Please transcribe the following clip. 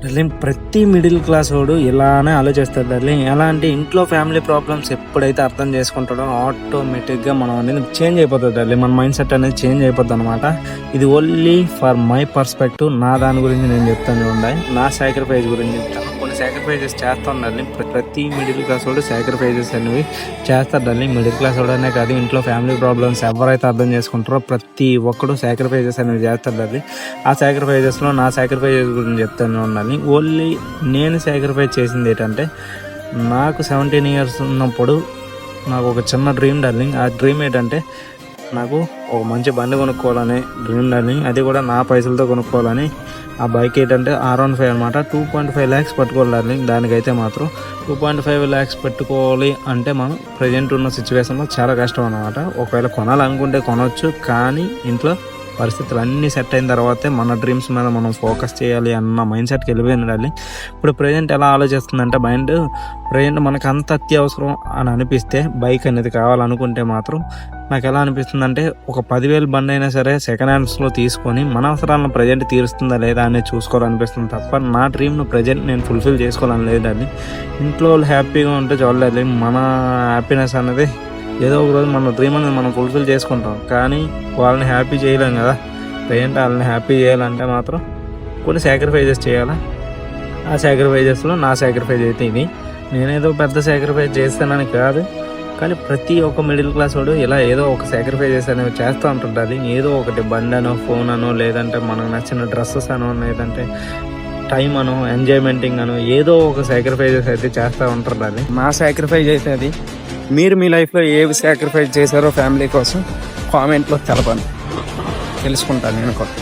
Darling ప్రతి middle class వాడు ఇలానే ఆలోచిస్తాడు డార్లింగ్. ఎలా అంటే ఇంట్లో ఫ్యామిలీ ప్రాబ్లమ్స్ ఎప్పుడైతే అర్థం చేసుకుంటాడో ఆటోమేటిక్గా మనం అనేది చేంజ్ అయిపోతుంది డార్లింగ్. మన మైండ్ సెట్ అనేది చేంజ్ అయిపోద్ది అనమాట. ఇది ఓన్లీ ఫర్ మై పర్స్పెక్టివ్. నా దాని గురించి నేను చెప్తాను ఉండాలి, నా సాక్రిఫైస్ గురించి చెప్తాను. కొన్ని సాక్రిఫైజెస్ చేస్తాను డార్లింగ్. ప్రతి మిడిల్ క్లాస్ వాడు సాక్రిఫైజెస్ అనేవి చేస్తారు డార్లింగ్. మిడిల్ క్లాస్ వాడనే కాదు, ఇంట్లో ఫ్యామిలీ ప్రాబ్లమ్స్ ఎవరైతే అర్థం చేసుకుంటారో ప్రతి ఒక్కడు సాక్రిఫైజెస్ అనేవి చేస్తారు డార్లింగ్. ఆ సాక్రిఫైజెస్లో నా సాక్రిఫైజెస్ గురించి చెప్తాను ఉండాలి. ఓన్లీ నేను సాక్రిఫైస్ చేసింది ఏంటంటే, నాకు 17 years ఉన్నప్పుడు నాకు ఒక చిన్న డ్రీమ్ డార్లింగ్. ఆ డ్రీమ్ ఏంటంటే, నాకు ఒక మంచి బండి కొనుక్కోవాలని డ్రీమ్ డార్లింగ్. అది కూడా నా పైసలతో కొనుక్కోవాలని. ఆ బైక్ ఏంటంటే R15 అనమాట. 2.5 lakhs పట్టుకోవాలి డార్లింగ్. దానికైతే మాత్రం 2.5 lakhs పెట్టుకోవాలి అంటే మనం ప్రజెంట్ ఉన్న సిచ్యువేషన్లో చాలా కష్టం అనమాట. ఒకవేళ కొనాలనుకుంటే కొనవచ్చు, కానీ ఇంట్లో పరిస్థితులు అన్నీ సెట్ అయిన తర్వాతే మన డ్రీమ్స్ మీద మనం ఫోకస్ చేయాలి అన్న మైండ్ సెట్కి వెళ్ళిపోయింది డార్లింగ్. ఇప్పుడు ప్రజెంట్ ఎలా ఆలోచిస్తుందంటే మైండ్, ప్రజెంట్ మనకు అంత అత్యవసరం అని అనిపిస్తే బైక్ అనేది కావాలనుకుంటే మాత్రం నాకు ఎలా అనిపిస్తుందంటే, ఒక 10,000 బండి అయినా సరే సెకండ్ హ్యాండ్స్లో తీసుకొని మన అవసరాలను ప్రజెంట్ తీరుస్తుందా లేదా అనేది చూసుకోవాలనిపిస్తుంది తప్ప నా డ్రీమ్ను ప్రజెంట్ నేను ఫుల్ఫిల్ చేసుకోవాలని లేదండి. ఇంట్లో వాళ్ళు హ్యాపీగా ఉంటే చాలు. మన హ్యాపీనెస్ అనేది ఏదో ఒక రోజు మన డ్రీమ్ అనేది మనం ఫుల్ఫిల్ చేసుకుంటాం, కానీ వాళ్ళని హ్యాపీ చేయలేం కదా. ప్రజెంట్ వాళ్ళని హ్యాపీ చేయాలంటే మాత్రం కొన్ని సాక్రిఫైజెస్ చేయాలి. ఆ సాక్రిఫైజెస్లో నా సాక్రిఫైజ్ అయితే ఇది. నేనేదో పెద్ద సాక్రిఫైజ్ చేస్తానని కాదు, కానీ ప్రతి ఒక్క మిడిల్ క్లాస్ వాడు ఇలా ఏదో ఒక సాక్రిఫైజెస్ అనేవి చేస్తూ ఉంటుంటారు. ఏదో ఒకటి బండి అనో, ఫోన్ అనో, లేదంటే మనకు నచ్చిన డ్రెస్సెస్ అనో, లేదంటే టైం అనో, ఎంజాయ్మెంటింగ్ అనో, ఏదో ఒక సాక్రిఫైజెస్ అయితే చేస్తూ ఉంటారు దాన్ని. నా సాక్రిఫైజ్ అయితే అది. మీరు మీ లైఫ్లో ఏవి సాక్రిఫైజ్ చేశారో ఫ్యామిలీ కోసం కామెంట్లో తెలపండి, తెలుసుకుంటాను నేను కూడా.